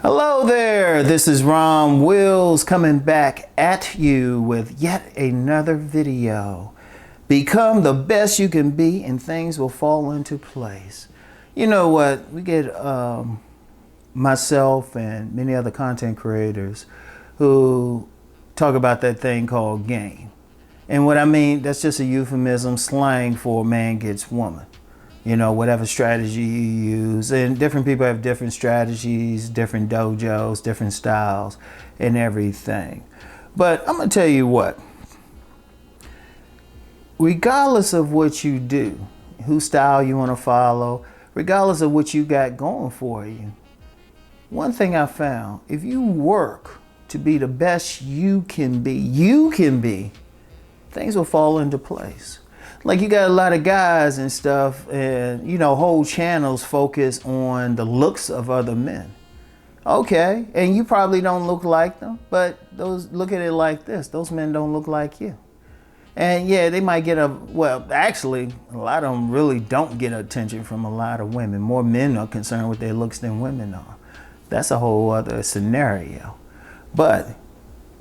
Hello there, this is Rom Wills coming back at you with yet another video. Become the best you can be and things will fall into place. You know what, we get myself and many other content creators who talk about that thing called game. And what I mean, that's just a euphemism, slang for man gets woman. You know, whatever strategy you use, and different people have different strategies, different dojos, different styles and everything. But I'm gonna tell you what, regardless of what you do, whose style you wanna follow, regardless of what you got going for you, one thing I found, if you work to be the best you can be, things will fall into place. Like you got a lot of guys and stuff, and you know, whole channels focus on the looks of other men. Okay, and you probably don't look like them, but look at it like this, those men don't look like you. And yeah, they might get actually, a lot of them really don't get attention from a lot of women. More men are concerned with their looks than women are. That's a whole other scenario. But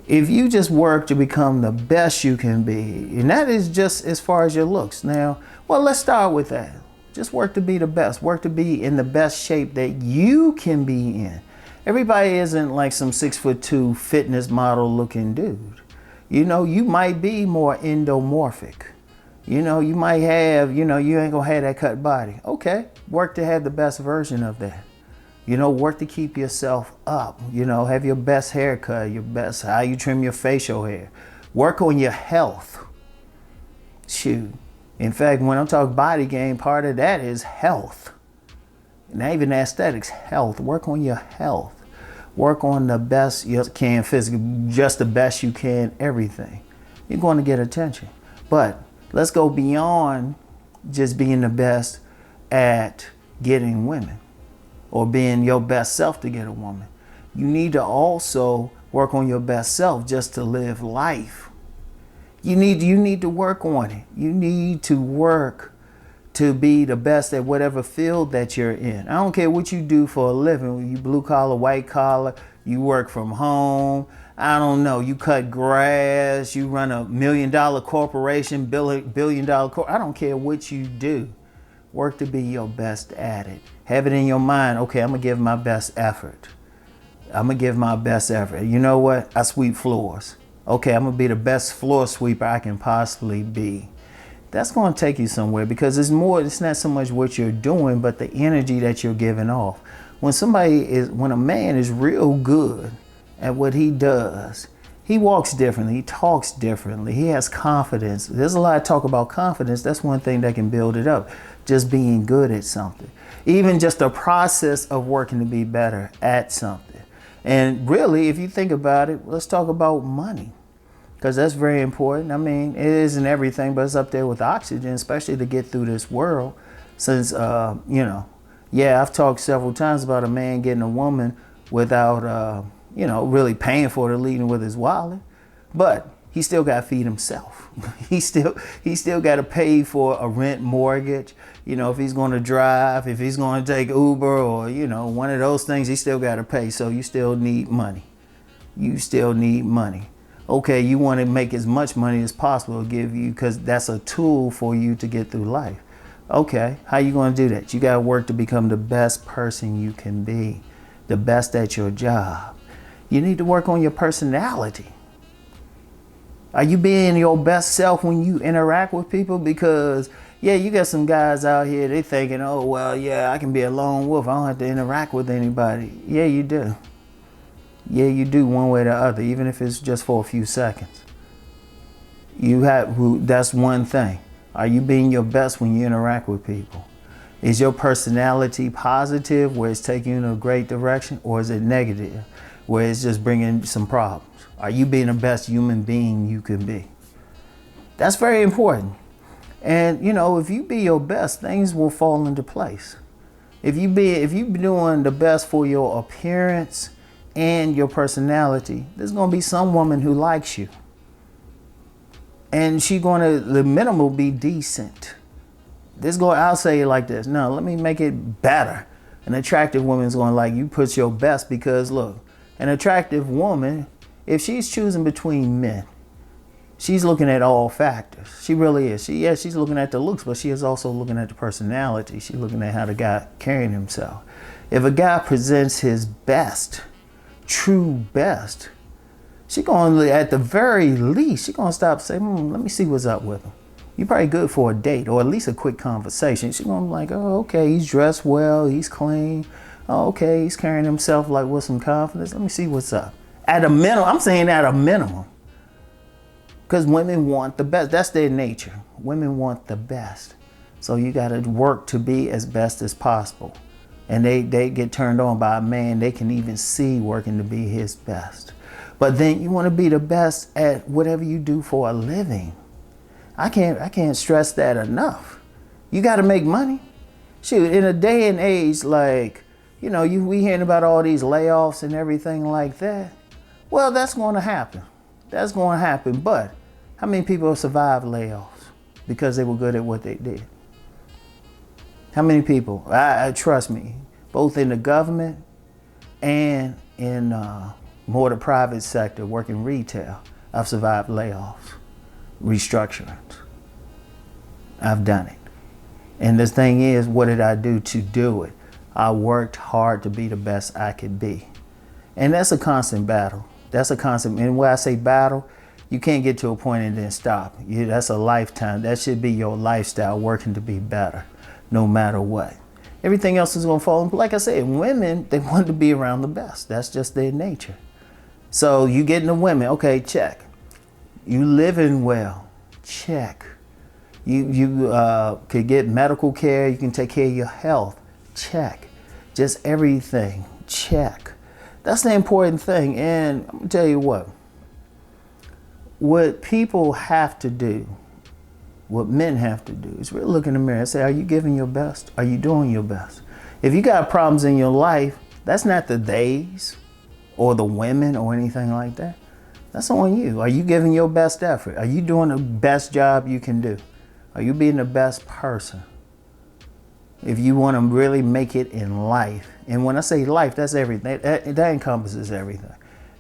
if you just work to become the best you can be, and that is just as far as your looks. Now, well, let's start with that. Just work to be the best. Work to be in the best shape that you can be in. Everybody isn't like some 6'2" fitness model looking dude. You know, you might be more endomorphic. You know, you might have, you ain't gonna have that cut body. Okay, work to have the best version of that. You know, work to keep yourself up. You know, have your best haircut, how you trim your facial hair. Work on your health. Shoot. In fact, when I'm talking body game, part of that is health. Not even aesthetics, health. Work on your health. Work on the best you can physically, just the best you can, everything. You're going to get attention. But let's go beyond just being the best at getting women, or being your best self to get a woman. You need to also work on your best self just to live life. You need to work on it. You need to work to be the best at whatever field that you're in. I don't care what you do for a living. You blue collar, white collar, you work from home. I don't know, you cut grass, you run $1 million corporation, billion dollar corporation. I don't care what you do. Work to be your best at it. Have it in your mind, okay, I'm gonna give my best effort. I'm gonna give my best effort. You know what? I sweep floors. Okay, I'm gonna be the best floor sweeper I can possibly be. That's gonna take you somewhere, because it's not so much what you're doing, but the energy that you're giving off. When a man is real good at what he does, he walks differently, he talks differently, he has confidence. There's a lot of talk about confidence. That's one thing that can build it up. Just being good at something. Even just the process of working to be better at something. And really, if you think about it, let's talk about money, because that's very important. I mean, it isn't everything, but it's up there with oxygen, especially to get through this world. Since, I've talked several times about a man getting a woman without, really paying for it or leading with his wallet. But he still got to feed himself. He still got to pay for a rent, mortgage. You know, if he's going to drive, if he's going to take Uber or, one of those things, he still got to pay. So you still need money. You still need money. Okay, you want to make as much money as possible to give you, because that's a tool for you to get through life. Okay, how you going to do that? You got to work to become the best person you can be, the best at your job. You need to work on your personality. Are you being your best self when you interact with people? Because, yeah, you got some guys out here, they thinking, oh, well, yeah, I can be a lone wolf. I don't have to interact with anybody. Yeah, you do. Yeah, you do, one way or the other, even if it's just for a few seconds. That's one thing. Are you being your best when you interact with people? Is your personality positive, where it's taking you in a great direction, or is it negative, where it's just bringing some problems? Are you being the best human being you can be? That's very important. And if you be your best, things will fall into place. If you doing the best for your appearance and your personality, there's gonna be some woman who likes you. And the minimum will be decent. I'll say it like this. No, let me make it better. An attractive woman is going to like you put your best, because look, an attractive woman, if she's choosing between men, she's looking at all factors. She really is. She's looking at the looks, but she is also looking at the personality. She's looking at how the guy carrying himself. If a guy presents his best, true best, she going to, at the very least, she going to stop saying, let me see what's up with him. You're probably good for a date, or at least a quick conversation. She's going to be like, oh, okay, he's dressed well, he's clean. Oh, okay, he's carrying himself like with some confidence. Let me see what's up. At a minimum, I'm saying at a minimum. Because women want the best. That's their nature. Women want the best. So you got to work to be as best as possible. And they get turned on by a man they can even see working to be his best. But then you want to be the best at whatever you do for a living. I can't stress that enough. You got to make money. Shoot, in a day and age like, we hearing about all these layoffs and everything like that. Well, that's going to happen. That's going to happen. But how many people have survived layoffs because they were good at what they did? How many people? I trust me, both in the government and in more the private sector, working retail, I've survived layoffs, restructurings. I've done it. And the thing is, what did I do to do it? I worked hard to be the best I could be. And that's a constant battle. That's a constant, and when I say battle, you can't get to a point and then stop. That's a lifetime. That should be your lifestyle, working to be better, no matter what. Everything else is gonna fall. Like I said, women, they want to be around the best. That's just their nature. So you getting the women, okay, check. You living well, check. You could get medical care, you can take care of your health, check. Just everything, check. That's the important thing. And I'm gonna tell you what people have to do, what men have to do, is really look in the mirror and say, are you giving your best? Are you doing your best? If you got problems in your life, that's not the days or the women or anything like that. That's on you. Are you giving your best effort? Are you doing the best job you can do? Are you being the best person? If you want to really make it in life, and when I say life, that's everything. That encompasses everything.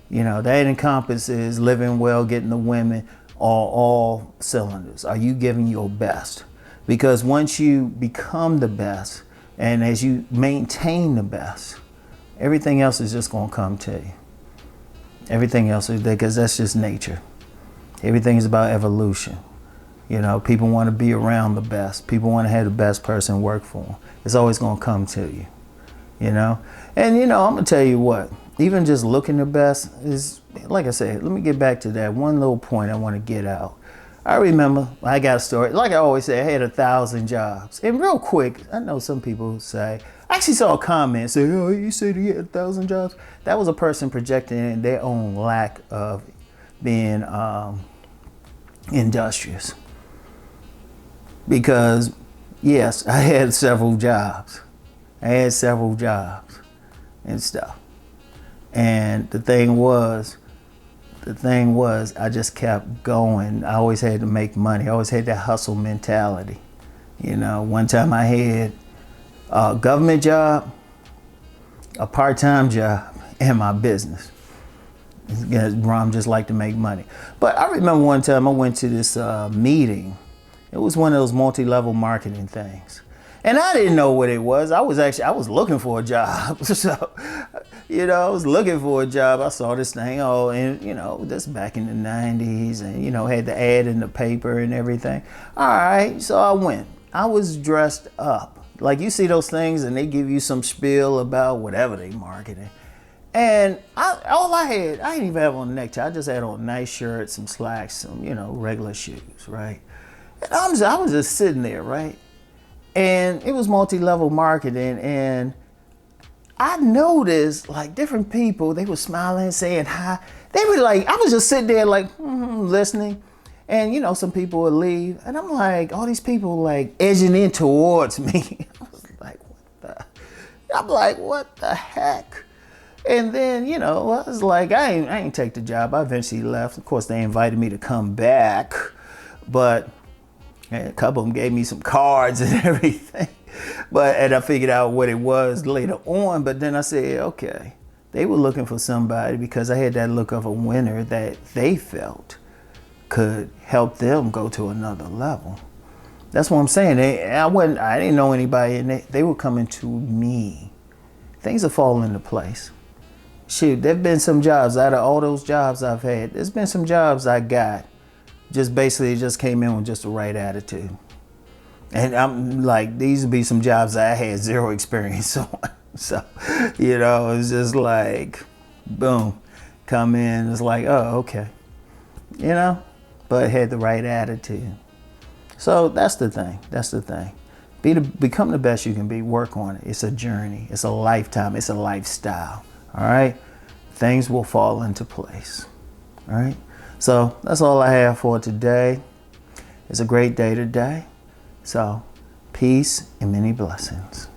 That encompasses living well, getting the women, all cylinders. Are you giving your best? Because once you become the best, and as you maintain the best, everything else is just going to come to you. Everything else is there, because that's just nature. Everything is about evolution. People want to be around the best. People want to have the best person work for them. It's always going to come to you, And, I'm going to tell you what, even just looking the best is, like I said, let me get back to that one little point I want to get out. I remember, I got a story, like I always say, I had 1,000 jobs. And real quick, I know some people say, I actually saw a comment say, oh, you said you had 1,000 jobs? That was a person projecting their own lack of being industrious. Because, yes, I had several jobs. And stuff. And the thing was, I just kept going. I always had to make money. I always had that hustle mentality. One time I had a government job, a part-time job, and my business. Rom just liked to make money. But I remember one time I went to this meeting. It was one of those multi-level marketing things. And I didn't know what it was. I was looking for a job. So, I was looking for a job. I saw this thing, this back in the 90s, and, had the ad in the paper and everything. All right, so I went. I was dressed up. Like, you see those things and they give you some spiel about whatever they marketing. And I didn't even have on a necktie. I just had on a nice shirt, some slacks, some, regular shoes, right? And I was just sitting there, right? And it was multi-level marketing, and I noticed like different people, they were smiling, saying hi. They were like, I was just sitting there like, listening. And some people would leave. And I'm like, all these people like edging in towards me. I'm like, what the heck? And then, I was like, I ain't take the job. I eventually left. Of course, they invited me to come back, but a couple of them gave me some cards and everything. And I figured out what it was later on. But then I said, okay, they were looking for somebody because I had that look of a winner that they felt could help them go to another level. That's what I'm saying. I didn't know anybody, and they were coming to me. Things are falling into place. Shoot, there've been some jobs out of all those jobs I've had. There's been some jobs I got just basically just came in with just the right attitude. And I'm like, these would be some jobs I had zero experience on. So, it's just like, boom, come in. It's like, oh, okay, but had the right attitude. So that's the thing. Become the best you can be. Work on it. It's a journey. It's a lifetime. It's a lifestyle. All right. Things will fall into place. All right. So that's all I have for today. It's a great day today. So peace and many blessings.